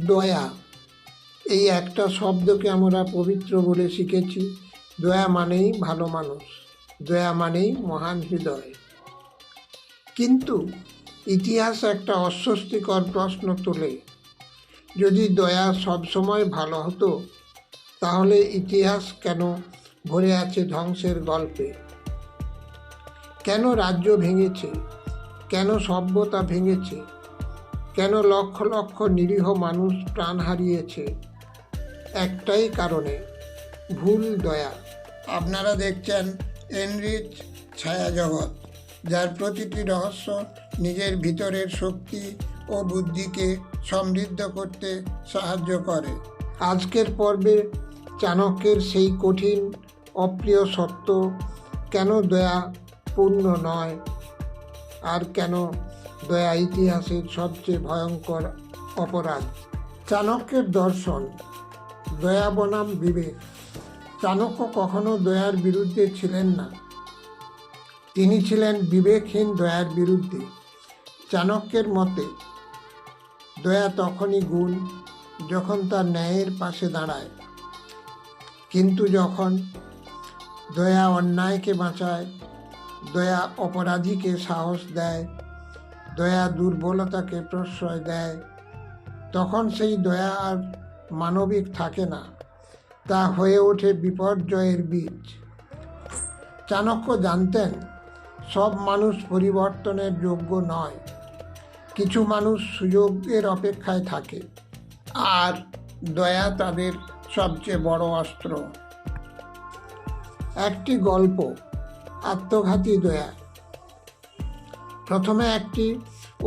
দয়া, এই একটা শব্দকে আমরা পবিত্র বলে শিখেছি। দয়া মানেই ভালো মানুষ, দয়া মানেই মহান হৃদয়। কিন্তু ইতিহাস একটা অস্বস্তিকর প্রশ্ন তোলে, যদি দয়া সবসময় ভালো হতো তাহলে ইতিহাস কেন ভরে আছে ধ্বংসের গল্পে? কেন রাজ্য ভেঙেছে, কেন সভ্যতা ভেঙেছে, কেন লক্ষ লক্ষ নিরীহ মানুষ প্রাণ হারিয়েছে? একটাই কারণে, ভুল দয়া। আপনারা দেখছেন এনরিচ ছায়াজগৎ, যার প্রতিটি রহস্য নিজের ভিতরের শক্তি ও বুদ্ধিকে সমৃদ্ধ করতে সাহায্য করে। আজকের পর্বে চাণক্যের সেই কঠিন অপ্রিয় সত্য, কেন দয়া পূর্ণ নয়, আর কেন দয়া ইতিহাসের সবচেয়ে ভয়ঙ্কর অপরাধ। চাণক্যের দর্শন, দয়া বনাম বিবেক। চাণক্য কখনো দয়ার বিরুদ্ধে ছিলেন না, তিনি ছিলেন বিবেকহীন দয়ার বিরুদ্ধে। চাণক্যের মতে দয়া তখনই গুণ যখন তার ন্যায়ের পাশে দাঁড়ায়, কিন্তু যখন দয়া অন্যায়কে বাঁচায়, দয়া অপরাধীকে সাহস দেয়, দয়া দুর্বলতাকে প্রশ্রয় দেয়, তখন সেই দয়া আর মানবিক থাকে না, তা হয়ে ওঠে বিপর্যয়ের বীজ। চাণক্য জানতেন সব মানুষ পরিবর্তনের যোগ্য নয়, কিছু মানুষ সুযোগের অপেক্ষায় থাকে, আর দয়া তাদের সবচেয়ে বড় অস্ত্র। একটি গল্প, আত্মঘাতী দয়া। প্রথমে একটি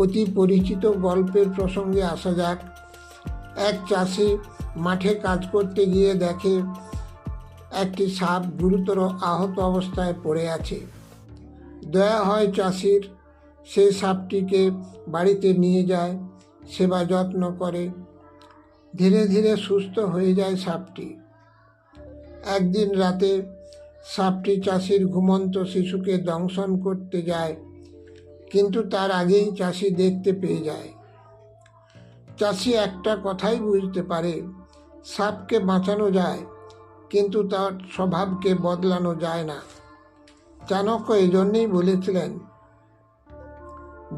অতি পরিচিত গল্পের প্রসঙ্গে আসা যাক। এক চাষি মাঠে কাজ করতে গিয়ে দেখে একটি সাপ গুরুতর আহত অবস্থায় পড়ে আছে। দয়া হয় চাষির, সে সাপটিকে বাড়িতে নিয়ে যায়, সেবা যত্ন করে, ধীরে ধীরে সুস্থ হয়ে যায় সাপটি। একদিন রাতে সাপটি চাষির ঘুমন্ত শিশুকে দংশন করতে যায়, কিন্তু তার আগেই চাষি দেখতে পেয়ে যায়। চাষি একটা কথাই বুঝতে পারে, সাপকে বাঁচানো যায়, কিন্তু তার স্বভাবকে বদলানো যায় না। চাণক্য এই জন্যেই বলেছিলেন,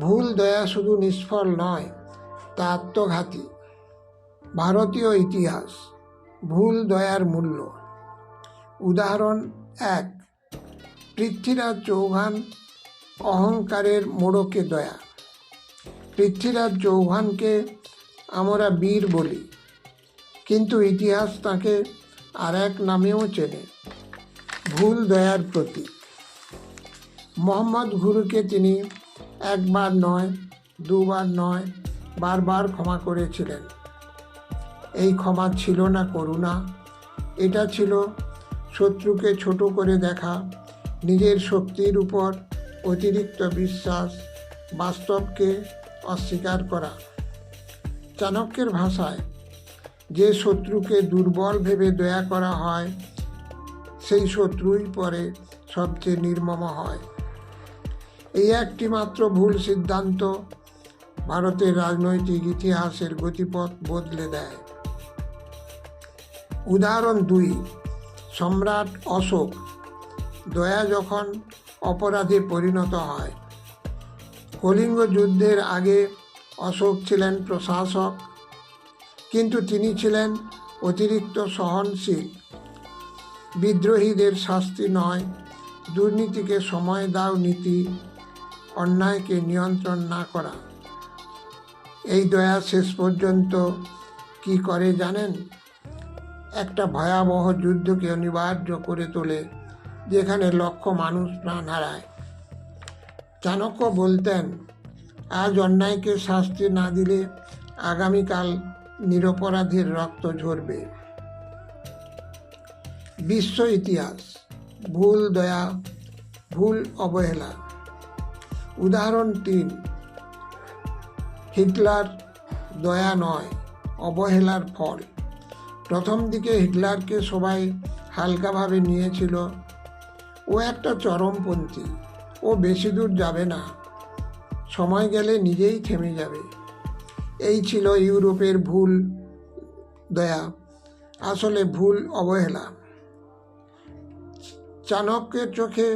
ভুল দয়া শুধু নিষ্ফল নয়, তা আত্মঘাতী। ভারতীয় ইতিহাস, ভুল দয়ার মূল্য। উদাহরণ 1, পৃথ্বীরাজ চৌহান, অহংকারের মোড়কে দয়া। পৃথ্বীরাজ চৌহানকে আমরা বীর বলি, কিন্তু ইতিহাস তাকে আর এক নামেও চেনে, ভুল দয়ার প্রতীক। মোহাম্মদ ঘুরুকে তিনি একবার নয়, দুবার নয়, বারবার ক্ষমা করেছিলেন। এই ক্ষমা ছিল না করুণা, এটা ছিল শত্রুকে ছোট করে দেখা, নিজের শক্তির উপর অতিরিক্ত বিশ্বাস, বাস্তবকে অস্বীকার করা। চাণক্যের ভাষায়, যে শত্রুকে দুর্বল ভেবে দয়া করা হয়, সেই শত্রুই পরে সবচেয়ে নির্মম হয়। এই একটি মাত্র ভুল সিদ্ধান্ত ভারতের রাজনৈতিক ইতিহাসের গতিপথ বদলে দেয়। উদাহরণ 2, সম্রাট অশোক। দয়া যখন অপরাধে পরিণত হয়। কলিঙ্গ যুদ্ধের আগে অশোক ছিলেন প্রশাসক, কিন্তু তিনি ছিলেন অতিরিক্ত সহনশীল। বিদ্রোহীদের শাস্তি নয়, দুর্নীতিকে সময় দাও নীতি, অন্যায়কে নিয়ন্ত্রণ না করা। এই দয়া শেষ পর্যন্ত কি করে জানেন? একটা ভয়াবহ যুদ্ধকে অনিবার্য করে তোলে, যেখানে লক্ষ মানুষ প্রাণ হারায়। চাণক্য বলতেন, আজ অন্যায়কে শাস্তি না দিলে আগামীকাল নিরপরাধীর রক্ত ঝরবে। বিশ্ব ইতিহাস, ভুল দয়া, ভুল অবহেলা। উদাহরণ 3, হিটলার দয়া নয়, অবহেলার ফল। প্রথম দিকে হিটলারকে সবাই হালকাভাবে নিয়েছিল, ও একটা চরমপন্থী, ও বেশি দূর যাবে না, সময় গেলে নিজেই থেমে যাবে। এই ছিল ইউরোপের ভুল দয়া, আসলে ভুল অবহেলা। চাণক্যের চোখে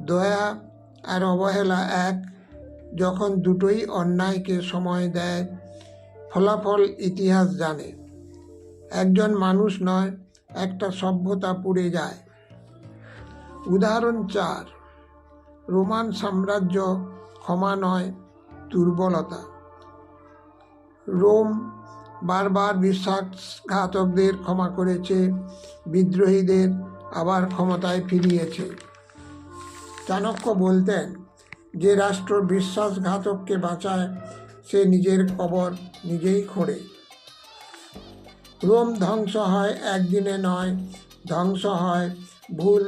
দয়া আর অবহেলা এক। যখন দুটোই অন্যায়কে সময় দেয়, ফলাফল ইতিহাস জানে। একজন মানুষ নয়, একটা সভ্যতা পুড়ে যায়। উদাহরণ 4, রোমান সাম্রাজ্য ক্ষমা নয়, দুর্বলতা। রোম বারবার বিশ্বাসঘাতকদের ক্ষমা করেছে, বিদ্রোহীদের আবার ক্ষমতায় ফিরিয়েছে। চাণক্য বলতেন, যে রাষ্ট্র বিশ্বাসঘাতককে বাঁচায় সে নিজের কবর নিজেই খোঁড়ে। রোম ধ্বংস হয় একদিনে নয়, ধ্বংস হয় ভুল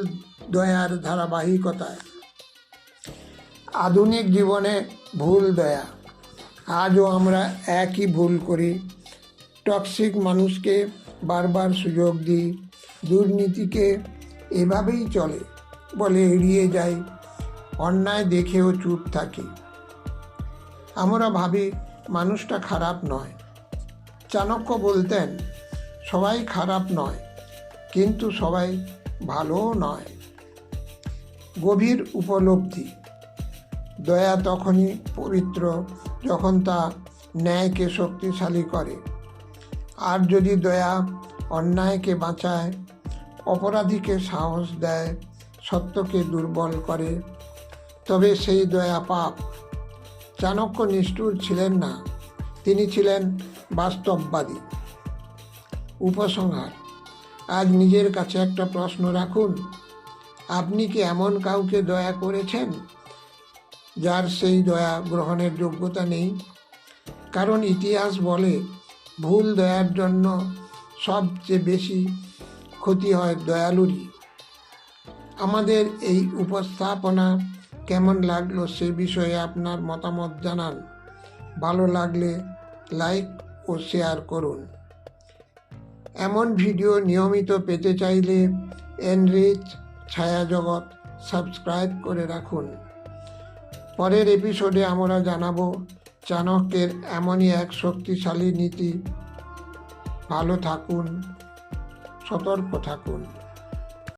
দয়ার ধারাবাহিকতায়। আধুনিক জীবনে ভুল দয়া। আজও আমরা একই ভুল করি। টক্সিক মানুষকে বারবার সুযোগ দিই, দুর্নীতিকে এভাবেই চলে বলে এড়িয়ে যাই, অন্যায় দেখেও চুপ থাকি। আমরা ভাবি মানুষটা খারাপ নয়। চাণক্য বলতেন, সবাই খারাপ নয়, কিন্তু সবাই ভালোও নয়। গভীর উপলব্ধি। দয়া তখনই পবিত্র যখন তা ন্যায়কে শক্তিশালী করে। আর যদি দয়া অন্যায়কে বাঁচায়, অপরাধীকে সাহস দেয়, সত্যকে দুর্বল করে, তবে সেই দয়া পাপ। চাণক্য নিষ্ঠুর ছিলেন না, তিনি ছিলেন বাস্তববাদী। উপসংহার। আজ নিজের কাছে একটা প্রশ্ন রাখুন, আপনি কি এমন কাউকে দয়া করেছেন যার সেই দয়া গ্রহণের যোগ্যতা নেই? কারণ ইতিহাস বলে, ভুল দয়ার জন্য সবচেয়ে বেশি ক্ষতি হয় দয়ালুরই। আমাদের এই উপস্থাপনা কেমন লাগলো সে বিষয়ে আপনার মতামত জানান। ভালো লাগলে লাইক ও শেয়ার করুন। এমন ভিডিও নিয়মিত পেতে চাইলে এনরিচ ছায়াজগৎ সাবস্ক্রাইব করে রাখুন। পরের এপিসোডে আমরা জানাবো চাণক্যের এমনই এক শক্তিশালী নীতি। ভালো থাকুন, সতর্ক থাকুন।